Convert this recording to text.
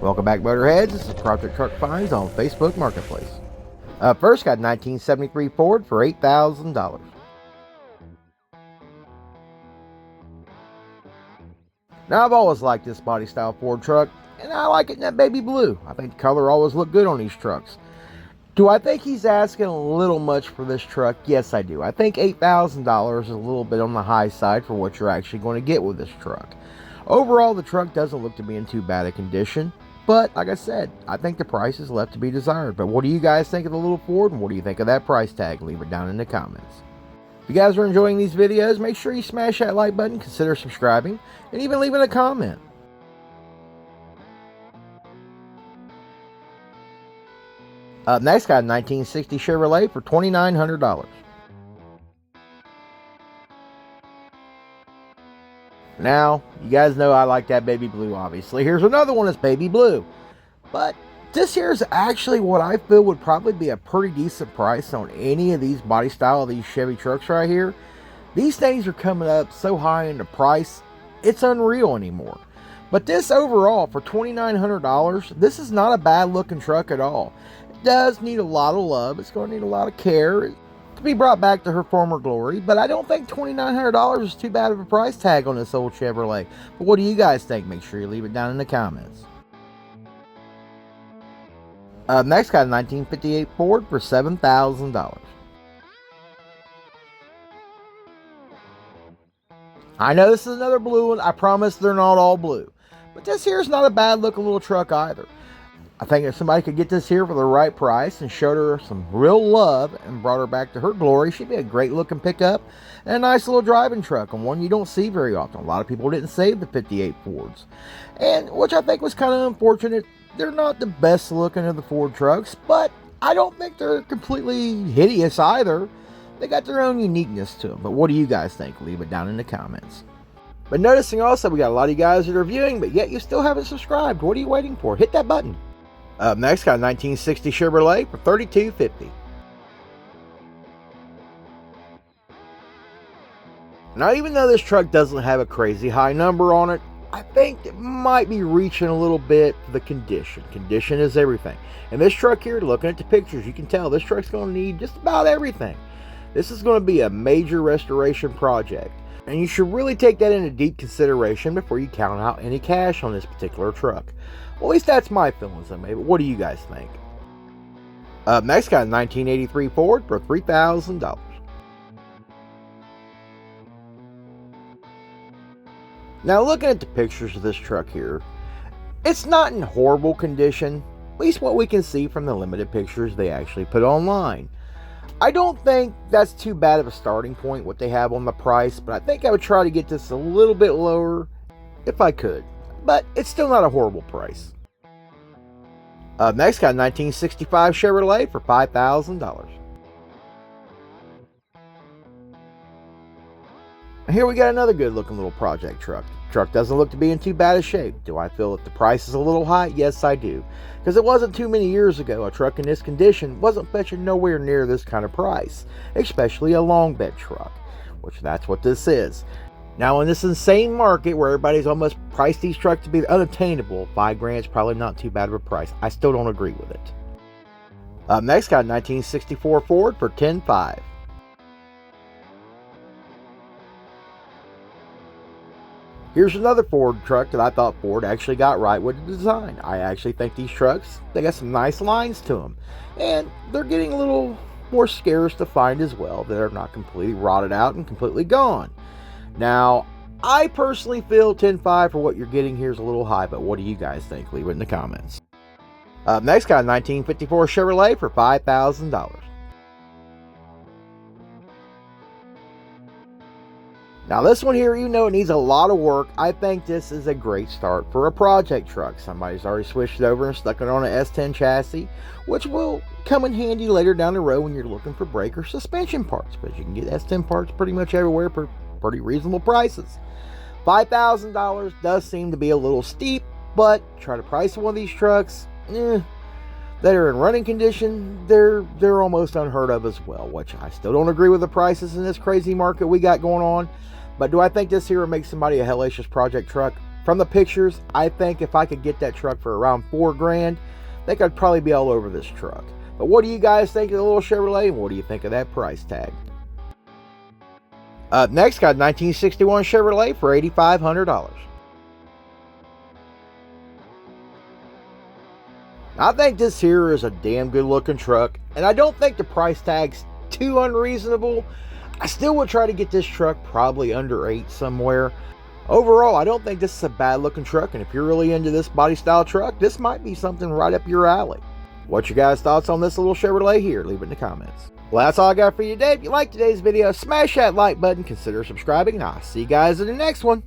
Welcome back, Motorheads. This is Project Truck Finds on Facebook Marketplace. First, got 1973 Ford for $8,000. Now, I've always liked this body style Ford truck, and I like it in that baby blue. I think the color always looked good on these trucks. Do I think he's asking a little much for this truck? Yes, I do. I think $8,000 is a little bit on the high side for what you're actually going to get with this truck. Overall, the truck doesn't look to be in too bad a condition. But, like I said, I think the price is left to be desired. But what do you guys think of the little Ford, and what do you think of that price tag? Leave it down in the comments. If you guys are enjoying these videos, make sure you smash that like button, consider subscribing, and even leaving a comment. Up next, got a 1960 Chevrolet for $2,900. Now, you guys know I like that baby blue, obviously. Here's another one that's baby blue. But this here is actually what I feel would probably be a pretty decent price on any of these body style of these Chevy trucks right here. These things are coming up so high in the price, it's unreal anymore. But this overall, for $2,900, this is not a bad looking truck at all. It does need a lot of love. It's going to need a lot of care to be brought back to her former glory, but I don't think $2,900 is too bad of a price tag on this old Chevrolet. But what do you guys think? Make sure you leave it down in the comments. Next, got a 1958 Ford for $7,000. I know this is another blue one. I promise they're not all blue, but this here is not a bad looking little truck either. I think if somebody could get this here for the right price and showed her some real love and brought her back to her glory, she'd be a great looking pickup and a nice little driving truck, and one you don't see very often. A lot of people didn't save the 58 Fords, and which I think was kind of unfortunate. They're not the best looking of the Ford trucks, but I don't think they're completely hideous either. They got their own uniqueness to them. But what do you guys think? Leave it down in the comments. But noticing also, we got a lot of you guys that are viewing, but yet you still haven't subscribed. What are you waiting for? Hit that button. Up next, got a 1960 Chevrolet for $3,250. Now, even though this truck doesn't have a crazy high number on it, I think it might be reaching a little bit for the condition. Condition is everything. And this truck here, looking at the pictures, you can tell this truck's going to need just about everything. This is going to be a major restoration project, and you should really take that into deep consideration before you count out any cash on this particular truck. Well, at least that's my feelings on it, but what do you guys think? Up next, got a 1983 Ford for $3,000. Now, looking at the pictures of this truck here, it's not in horrible condition, at least what we can see from the limited pictures they actually put online. I don't think that's too bad of a starting point, what they have on the price, but I think I would try to get this a little bit lower if I could. But it's still not a horrible price. Up next, got a 1965 Chevrolet for $5,000. Here we got another good looking little project truck. The truck doesn't look to be in too bad a shape. Do I feel that the price is a little high? Yes, I do. Because it wasn't too many years ago a truck in this condition wasn't fetching nowhere near this kind of price. Especially a long bed truck, which that's what this is. Now, in this insane market where everybody's almost priced these trucks to be unattainable, $5,000 is probably not too bad of a price. I still don't agree with it. Up next, got a 1964 Ford for $10,500. Here's another Ford truck that I thought Ford actually got right with the design. I actually think these trucks, they got some nice lines to them. And they're getting a little more scarce to find as well. They're not completely rotted out and completely gone. Now, I personally feel $10,500 for what you're getting here is a little high, but what do you guys think? Leave it in the comments. Up next, got a 1954 Chevrolet for $5,000. Now, this one here, even though it needs a lot of work, I think this is a great start for a project truck. Somebody's already switched it over and stuck it on an S10 chassis, which will come in handy later down the road when you're looking for brake or suspension parts, because you can get S10 parts pretty much everywhere for pretty reasonable prices. $5,000 does seem to be a little steep, but try to price one of these trucks that are in running condition, they're almost unheard of as well, which I still don't agree with the prices in this crazy market we got going on. But do I think this here will make somebody a hellacious project truck? From the pictures, I think if I could get that truck for around $4,000, I think I'd probably be all over this truck. But what do you guys think of the little Chevrolet, and what do you think of that price tag? Up next, got a 1961 Chevrolet for $8,500. I think this here is a damn good looking truck, and I don't think the price tag's too unreasonable. I still would try to get this truck probably under $8,000 somewhere. Overall, I don't think this is a bad looking truck, and if you're really into this body style truck, this might be something right up your alley. What's your guys' thoughts on this little Chevrolet here? Leave it in the comments. Well, that's all I got for you today. If you liked today's video, smash that like button, consider subscribing, and I'll see you guys in the next one.